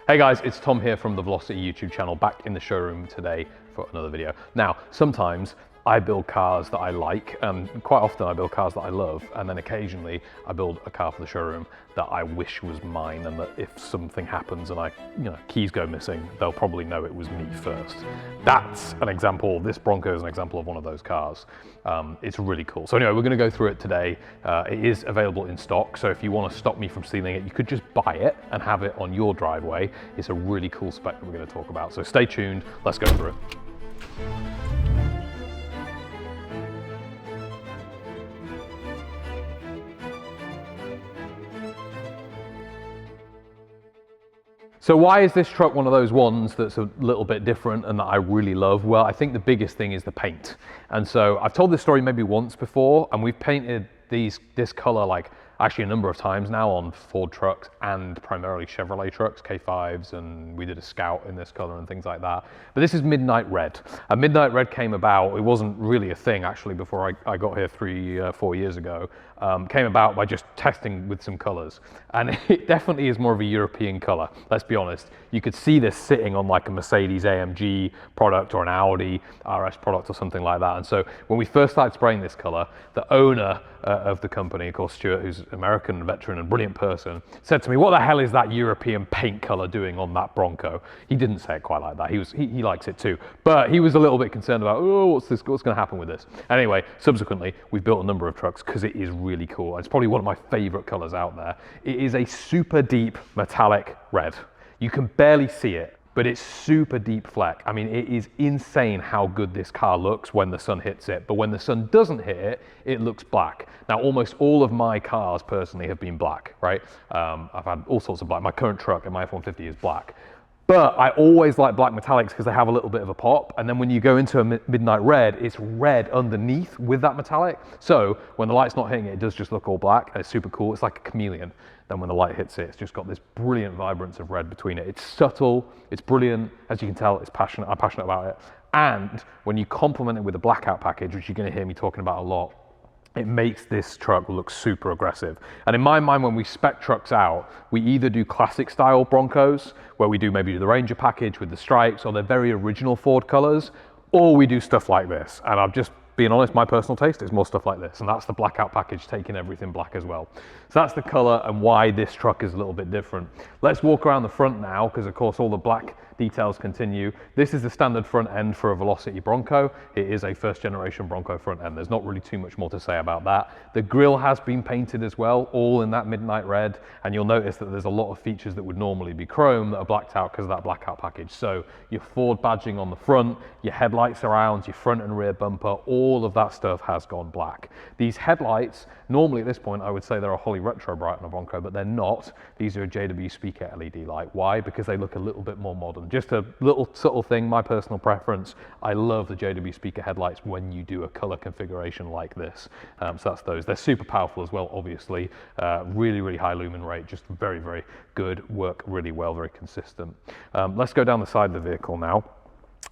Hey guys, it's Tom here from the Velocity YouTube channel, back in the showroom today for another video. Now, sometimes I build cars that I like, and quite often I build cars that I love, and then occasionally I build a car for the showroom that I wish was mine, and that if something happens and keys go missing, they'll probably know it was me first. That's an example. This Bronco is an example of one of those cars. It's really cool. So anyway, we're gonna go through it today. It is available in stock, so if you wanna stop me from stealing it, you could just buy it and have it on your driveway. It's a really cool spec that we're gonna talk about. So stay tuned, let's go through it. So why is this truck one of those ones that's a little bit different and that I really love? Well, I think the biggest thing is the paint. And so I've told this story maybe once before, and we've painted this color like actually a number of times now on Ford trucks and primarily Chevrolet trucks, K5s, and we did a Scout in this color and things like that. But this is Midnight Red. And Midnight Red came about, it wasn't really a thing actually before I got here 4 years ago. Came about by just testing with some colors. And it definitely is more of a European color, let's be honest. You could see this sitting on like a Mercedes AMG product or an Audi RS product or something like that. And so when we first started spraying this color, the owner of the company, of course Stuart, who's an American veteran and brilliant person, said to me, what the hell is that European paint color doing on that Bronco? He didn't say it quite like that. He likes it too, but he was a little bit concerned about, oh, what's going to happen with this? Anyway, subsequently, we've built a number of trucks because it is really cool. It's probably one of my favorite colors out there. It is a super deep metallic red. You can barely see it, but it's super deep fleck. I mean, it is insane how good this car looks when the sun hits it, but when the sun doesn't hit it, it looks black. Now, almost all of my cars personally have been black, right? I've had all sorts of black. My current truck and my F-150 is black. But I always like black metallics because they have a little bit of a pop. And then when you go into a midnight red, it's red underneath with that metallic. So when the light's not hitting it, it does just look all black. And it's super cool. It's like a chameleon. Then when the light hits it, it's just got this brilliant vibrance of red between it. It's subtle, it's brilliant. As you can tell, it's passionate. I'm passionate about it. And when you complement it with a blackout package, which you're going to hear me talking about a lot, it makes this truck look super aggressive. And in my mind, when we spec trucks out, we either do classic style Broncos, where we do maybe the Ranger package with the stripes or the very original Ford colors, or we do stuff like this. And I'm just being honest, my personal taste is more stuff like this, and that's the blackout package, taking everything black as well. So that's the color and why this truck is a little bit different. Let's walk around the front now, because of course all the black details continue. This is the standard front end for a Velocity Bronco. It is a first generation Bronco front end. There's not really too much more to say about that. The grille has been painted as well, all in that midnight red, and you'll notice that there's a lot of features that would normally be chrome that are blacked out because of that blackout package. So your Ford badging on the front, your headlight surrounds, your front and rear bumper, all of that stuff has gone black. These headlights, normally at this point I would say they're a Holley Retro Bright on a Bronco, but they're not. These are a JW Speaker LED light. Why? Because they look a little bit more modern. Just a little subtle thing, my personal preference. I love the JW Speaker headlights when you do a color configuration like this. So that's those. They're super powerful as well, obviously. Really, really high lumen rate, just very, very good, work really well, very consistent. Let's go down the side of the vehicle now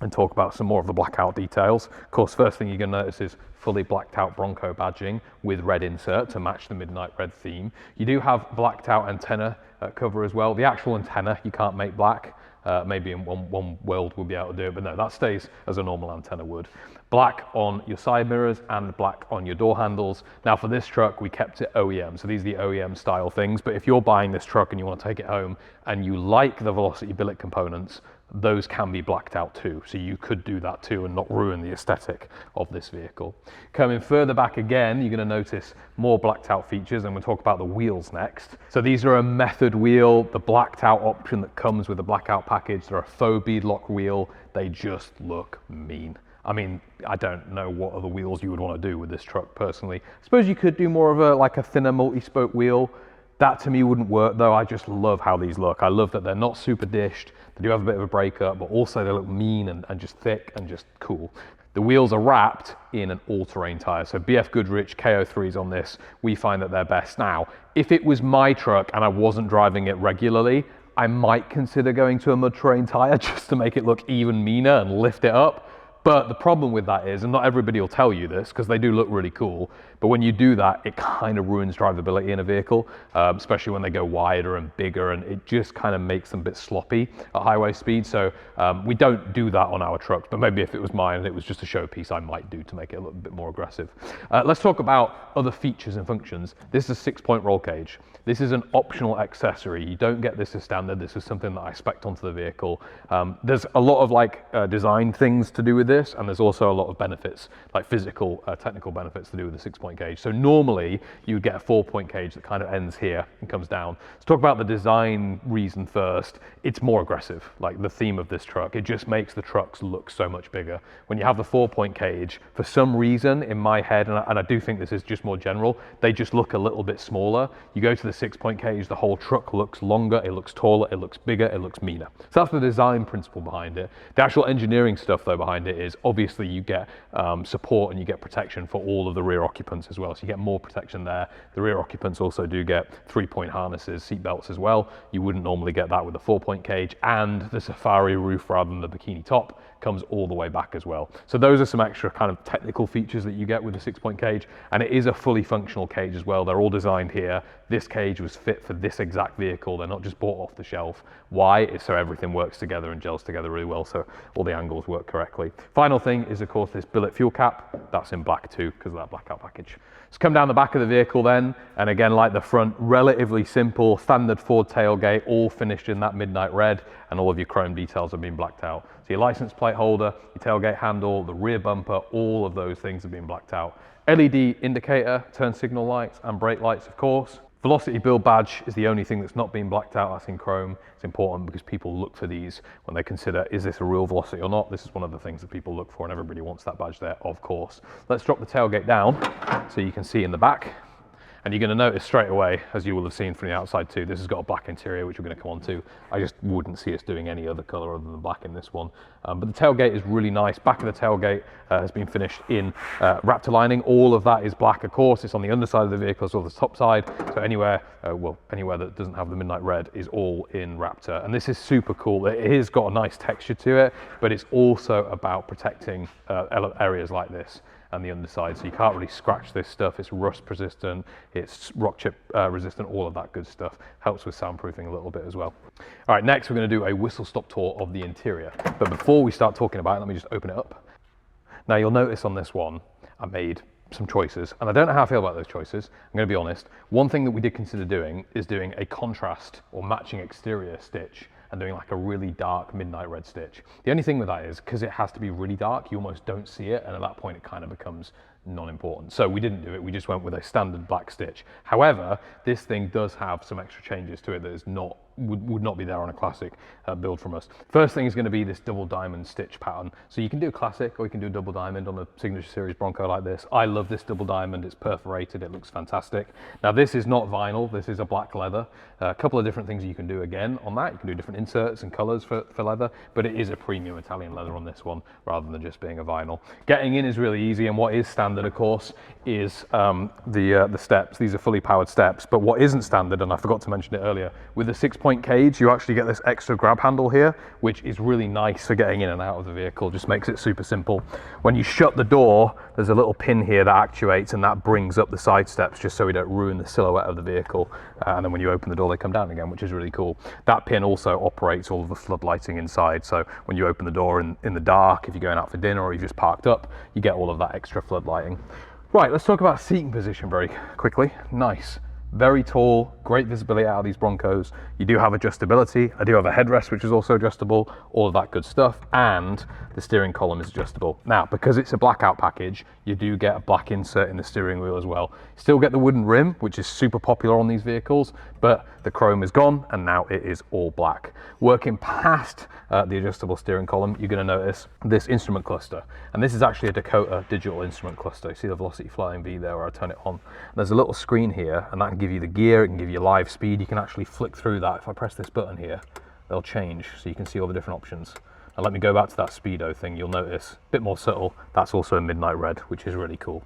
and talk about some more of the blackout details. Of course, first thing you're gonna notice is fully blacked out Bronco badging with red insert to match the midnight red theme. You do have blacked out antenna cover as well. The actual antenna you can't make black. Maybe in one world we'll be able to do it, but no, that stays as a normal antenna would. Black on your side mirrors and black on your door handles. Now for this truck, we kept it OEM. So these are the OEM style things, but if you're buying this truck and you want to take it home and you like the Velocity billet components, those can be blacked out too. So you could do that too and not ruin the aesthetic of this vehicle. Coming further back again, you're gonna notice more blacked out features, and we'll talk about the wheels next. So these are a method wheel, the blacked out option that comes with the blackout package. They're a faux beadlock wheel. They just look mean. I mean, I don't know what other wheels you would want to do with this truck personally. I suppose you could do more of a thinner multi-spoke wheel. That to me wouldn't work though. I just love how these look. I love that they're not super dished. They do have a bit of a breakup, but also they look mean and just thick and just cool. The wheels are wrapped in an all-terrain tire. So BF Goodrich KO3s on this, we find that they're best. Now, if it was my truck and I wasn't driving it regularly, I might consider going to a mud terrain tire just to make it look even meaner and lift it up. But the problem with that is, and not everybody will tell you this because they do look really cool, but when you do that, it kind of ruins drivability in a vehicle, especially when they go wider and bigger, and it just kind of makes them a bit sloppy at highway speed. So we don't do that on our trucks, but maybe if it was mine and it was just a showpiece, I might do to make it a little bit more aggressive. Let's talk about other features and functions. This is a 6-point roll cage. This is an optional accessory. You don't get this as standard. This is something that I spec'd onto the vehicle. There's a lot of design things to do with this, and there's also a lot of benefits, like physical, technical benefits to do with the 6-point cage. So normally you would get a 4-point cage that kind of ends here and comes down. Let's talk about the design reason first. It's more aggressive, like the theme of this truck. It just makes the trucks look so much bigger. When you have the 4-point cage, for some reason in my head, and I do think this is just more general, they just look a little bit smaller. You go to the 6-point cage, the whole truck looks longer, it looks taller, it looks bigger, it looks meaner. So that's the design principle behind it. The actual engineering stuff though behind it is obviously you get support and you get protection for all of the rear occupants as well. So you get more protection there. The rear occupants also do get 3-point harnesses, seat belts as well. You wouldn't normally get that with a 4-point cage, and the safari roof rather than the bikini top comes all the way back as well. So those are some extra kind of technical features that you get with the 6-point cage, and it is a fully functional cage as well. They're all designed here. This cage was fit for this exact vehicle. They're not just bought off the shelf. Why? It's so everything works together and gels together really well, so all the angles work correctly. Final thing is, of course, this billet fuel cap. That's in black too because of that blackout package. Let's come down the back of the vehicle then, and again, like the front, relatively simple, standard Ford tailgate, all finished in that midnight red, and all of your chrome details have been blacked out. So your license plate holder, your tailgate handle, the rear bumper, all of those things have been blacked out. LED indicator, turn signal lights, and brake lights, of course. Velocity build badge is the only thing that's not been blacked out. That's in chrome. It's important because people look for these when they consider, is this a real Velocity or not? This is one of the things that people look for, and everybody wants that badge there, of course. Let's drop the tailgate down so you can see in the back. And you're going to notice straight away, as you will have seen from the outside too, this has got a black interior, which we're going to come on to. I just wouldn't see us doing any other color other than black in this one. But the tailgate is really nice. Back of the tailgate has been finished in Raptor lining. All of that is black, of course. It's on the underside of the vehicle, so the top side. So anywhere, anywhere that doesn't have the midnight red is all in Raptor. And this is super cool. It has got a nice texture to it, but it's also about protecting areas like this and the underside, so you can't really scratch this stuff. It's rust resistant, it's rock chip resistant, all of that good stuff. Helps with soundproofing a little bit as well. All right, next we're going to do a whistle stop tour of the interior. But before we start talking about it, let me just open it up. Now you'll notice on this one, I made some choices, and I don't know how I feel about those choices. I'm going to be honest. One thing that we did consider doing is doing a contrast or matching exterior stitch and doing like a really dark midnight red stitch. The only thing with that is, because it has to be really dark, you almost don't see it, and at that point it kind of becomes non-important. So we didn't do it, we just went with a standard black stitch. However, this thing does have some extra changes to it that is not would not be there on a classic build from us. First thing is going to be this double diamond stitch pattern. So you can do a classic or you can do a double diamond on a Signature Series Bronco like this. I love this double diamond, it's perforated, it looks fantastic. Now this is not vinyl, this is a black leather. A couple of different things you can do again on that. You can do different inserts and colors for leather, but it is a premium Italian leather on this one rather than just being a vinyl. Getting in is really easy, and what is standard, of course, is the steps. These are fully powered steps, but what isn't standard, and I forgot to mention it earlier, with the 6-point cage, you actually get this extra grab handle here, which is really nice for getting in and out of the vehicle. Just makes it super simple. When you shut the door, there's a little pin here that actuates, and that brings up the side steps just so we don't ruin the silhouette of the vehicle. And then when you open the door, they come down again, which is really cool. That pin also operates all of the flood lighting inside. So when you open the door in the dark, if you're going out for dinner or you've just parked up, you get all of that extra flood lighting. Right, let's talk about seating position very quickly. Nice. Very tall, great visibility out of these Broncos. You do have adjustability. I do have a headrest, which is also adjustable, all of that good stuff. And the steering column is adjustable. Now, because it's a blackout package, you do get a black insert in the steering wheel as well. Still get the wooden rim, which is super popular on these vehicles, but the chrome is gone and now it is all black. Working past the adjustable steering column, you're gonna notice this instrument cluster. And this is actually a Dakota digital instrument cluster. You see the Velocity Flying V there where I turn it on. And there's a little screen here, and that can give you the gear, it can give you live speed. You can actually flick through that. If I press this button here, they'll change, so you can see all the different options. And let me go back to that speedo thing. You'll notice, a bit more subtle, that's also a midnight red, which is really cool.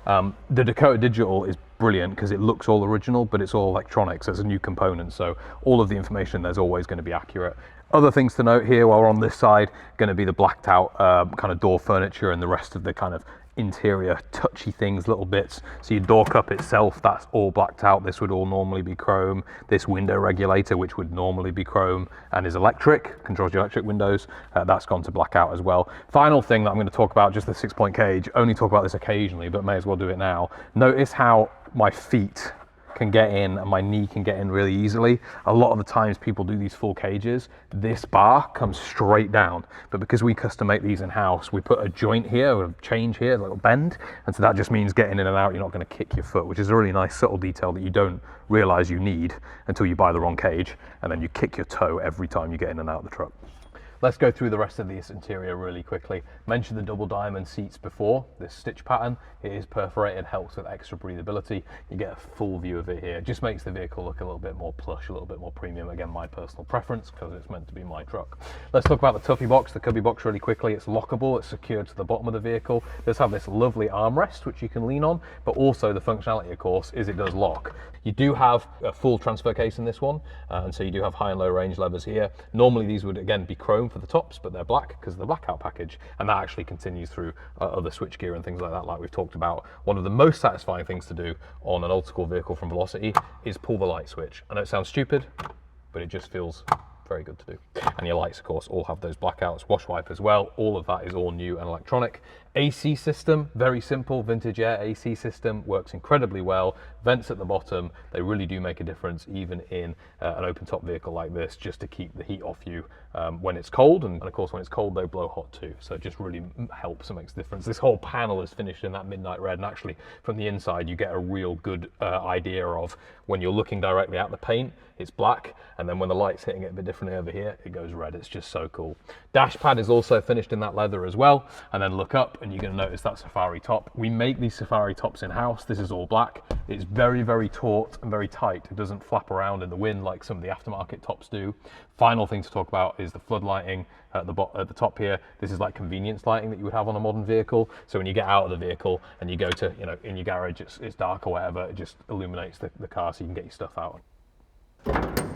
The Dakota Digital is brilliant because it looks all original, but it's all electronics. There's a new component, so all of the information there's always going to be accurate. Other things to note here while we're on this side, going to be the blacked out kind of door furniture and the rest of the kind of interior touchy things, little bits. So your door cup itself, that's all blacked out. This would all normally be chrome. This window regulator, which would normally be chrome and is electric, controls your electric windows, that's gone to blackout as well. Final thing that I'm going to talk about, just the 6-point cage, only talk about this occasionally, but may as well do it now. Notice how my feet can get in and my knee can get in really easily. A lot of the times people do these full cages, this bar comes straight down, but because we custom make these in house, we put a joint here or a change here, a little bend, and so that just means getting in and out, you're not going to kick your foot, which is a really nice subtle detail that you don't realize you need until you buy the wrong cage, and then you kick your toe every time you get in and out of the truck. Let's go through the rest of this interior really quickly. Mentioned the double diamond seats before. This stitch pattern, it is perforated, helps with extra breathability. You get a full view of it here. It just makes the vehicle look a little bit more plush, a little bit more premium. Again, my personal preference because it's meant to be my truck. Let's talk about the Tuffy box, the cubby box really quickly. It's lockable, it's secured to the bottom of the vehicle. It does have this lovely armrest which you can lean on, but also the functionality, of course, is it does lock. You do have a full transfer case in this one, and so you do have high and low range levers here. Normally these would again be chrome for the tops, but they're black because of the Blackout package, and that actually continues through other switchgear and things like that, like we've talked about. One of the most satisfying things to do on an old school vehicle from Velocity is pull the light switch. I know it sounds stupid, but it just feels very good to do. And your lights, of course, all have those blackouts, wash wipe as well. All of that is all new and electronic. AC system, very simple, vintage air AC system, works incredibly well. Vents at the bottom, they really do make a difference even in an open top vehicle like this, just to keep the heat off you when it's cold. And of course, when it's cold, they blow hot too. So it just really helps and makes a difference. This whole panel is finished in that midnight red, and actually from the inside, you get a real good idea of when you're looking directly at the paint, it's black, and then when the light's hitting it a bit differently over here, it goes red. It's just so cool. Dash pad is also finished in that leather as well, and then look up and you're going to notice that safari top. We make these safari tops in house. This is all black. It's very, very taut and very tight. It doesn't flap around in the wind like some of the aftermarket tops do. Final thing to talk about is the flood lighting at the top here. This is like convenience lighting that you would have on a modern vehicle. So when you get out of the vehicle and you go to, in your garage, it's dark or whatever, it just illuminates the car so you can get your stuff out.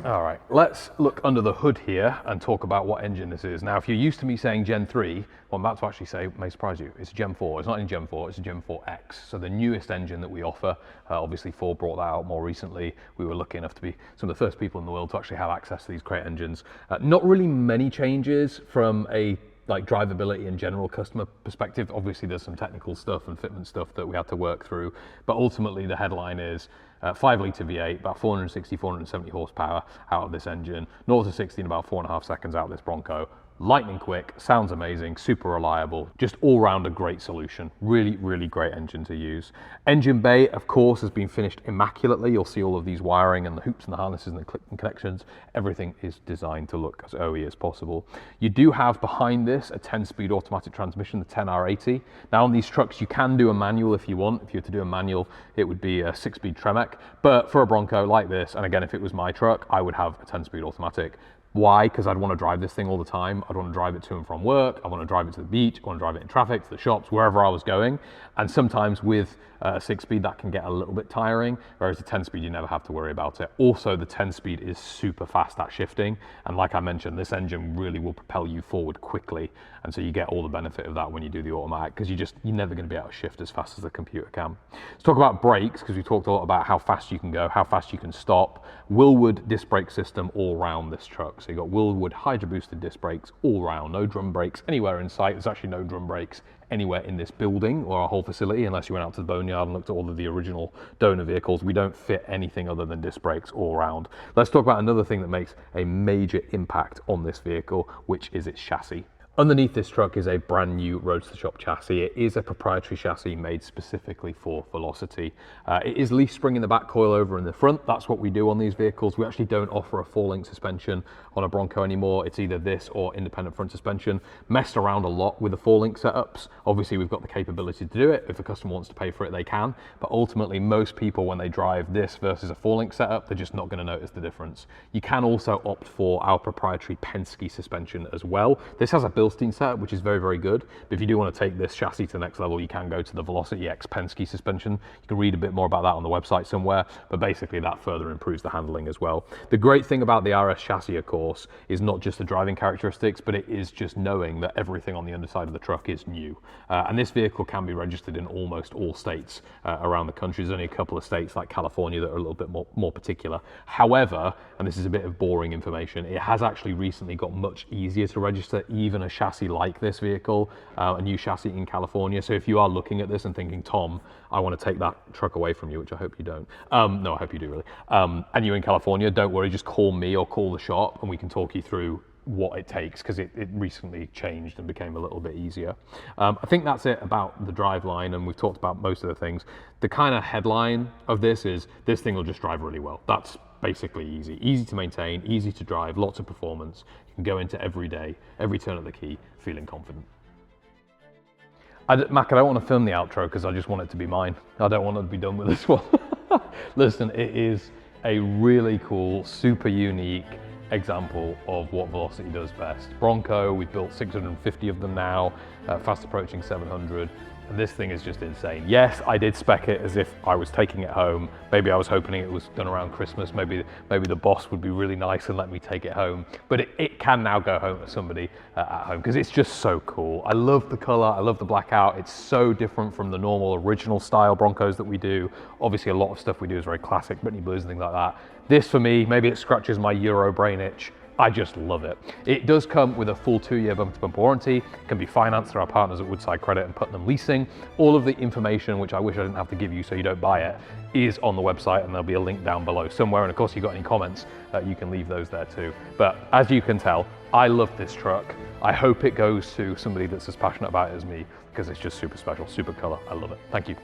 All right, let's look under the hood here and talk about what engine this is. Now, if you're used to me saying Gen 3, what I'm about to actually say may surprise you. It's a Gen 4. It's not in Gen 4, it's a Gen4X. So the newest engine that we offer. Obviously, Ford brought that out more recently. We were lucky enough to be some of the first people in the world to actually have access to these great engines. Not really many changes from a drivability and general customer perspective. Obviously, there's some technical stuff and fitment stuff that we had to work through, but ultimately the headline is 5-litre V8, about 460, 470 horsepower out of this engine, 0 to 60 in about 4.5 seconds out of this Bronco. Lightning quick, sounds amazing, super reliable, just all round a great solution. Really, really great engine to use. Engine bay, of course, has been finished immaculately. You'll see all of these wiring and the hoops and the harnesses and the clip and connections. Everything is designed to look as OE as possible. You do have behind this a 10-speed automatic transmission, the 10R80. Now on these trucks, you can do a manual if you want. If you were to do a manual, it would be a 6-speed Tremec. But for a Bronco like this, and again, if it was my truck, I would have a 10-speed automatic. Why? Because I'd want to drive this thing all the time. I'd want to drive it to and from work. I want to drive it to the beach. I want to drive it in traffic, to the shops, wherever I was going. And sometimes with a 6-speed, that can get a little bit tiring, whereas the 10-speed, you never have to worry about it. Also, the 10-speed is super fast at shifting. And like I mentioned, this engine really will propel you forward quickly. And so you get all the benefit of that when you do the automatic, because you're never going to be able to shift as fast as the computer can. Let's talk about brakes, because we talked a lot about how fast you can go, how fast you can stop. Wilwood disc brake system all round this truck. So you've got Wilwood hydro boosted disc brakes all round, no drum brakes anywhere in sight. There's actually no drum brakes anywhere in this building or our whole facility, unless you went out to the boneyard and looked at all of the original donor vehicles. We don't fit anything other than disc brakes all round. Let's talk about another thing that makes a major impact on this vehicle, which is its chassis. Underneath this truck is a brand new Roadster shop chassis. It is a proprietary chassis made specifically for Velocity. It is leaf spring in the back, coil over in the front. That's what we do on these vehicles. We actually don't offer a 4-link suspension on a Bronco anymore. It's either this or independent front suspension. Messed around a lot with the 4-link setups. Obviously, we've got the capability to do it. If a customer wants to pay for it, they can. But ultimately, most people, when they drive this versus a 4-link setup, they're just not going to notice the difference. You can also opt for our proprietary Penske suspension as well. This has a Bilstein setup, which is very, very good. But if you do want to take this chassis to the next level, you can go to the Velocity X Penske suspension. You can read a bit more about that on the website somewhere, but basically that further improves the handling as well. The great thing about the RS chassis, of course, is not just the driving characteristics, but it is just knowing that everything on the underside of the truck is new. And this vehicle can be registered in almost all states around the country. There's only a couple of states like California that are a little bit more particular. However, and this is a bit of boring information, it has actually recently got much easier to register even a chassis like this vehicle, a new chassis in California. So if you are looking at this and thinking, Tom, I want to take that truck away from you, which I hope you don't. No, I hope you do really. And you're in California, don't worry, just call me or call the shop and we can talk you through what it takes, because it recently changed and became a little bit easier. I think that's it about the driveline, and we've talked about most of the things. The kind of headline of this is, this thing will just drive really well. That's basically easy to maintain, easy to drive, lots of performance. You can go into every day, every turn of the key, feeling confident. Mac, I don't want to film the outro because I just want it to be mine. I don't want to be done with this one. Listen, it is a really cool, super unique example of what Velocity does best. Bronco, we've built 650 of them now, fast approaching 700. And this thing is just insane. Yes, I did spec it as if I was taking it home. Maybe I was hoping it was done around Christmas. Maybe the boss would be really nice and let me take it home. But it can now go home to somebody at home because it's just so cool. I love the color, I love the blackout. It's so different from the normal original style Broncos that we do. Obviously a lot of stuff we do is very classic, Brittany Blues and things like that. This for me, maybe it scratches my Euro brain itch. I just love it. It does come with a full 2-year bumper-to-bumper warranty, can be financed through our partners at Woodside Credit and Putnam Leasing. All of the information, which I wish I didn't have to give you so you don't buy it, is on the website, and there'll be a link down below somewhere. And of course, if you've got any comments, you can leave those there too. But as you can tell, I love this truck. I hope it goes to somebody that's as passionate about it as me, because it's just super special, super color. I love it. Thank you.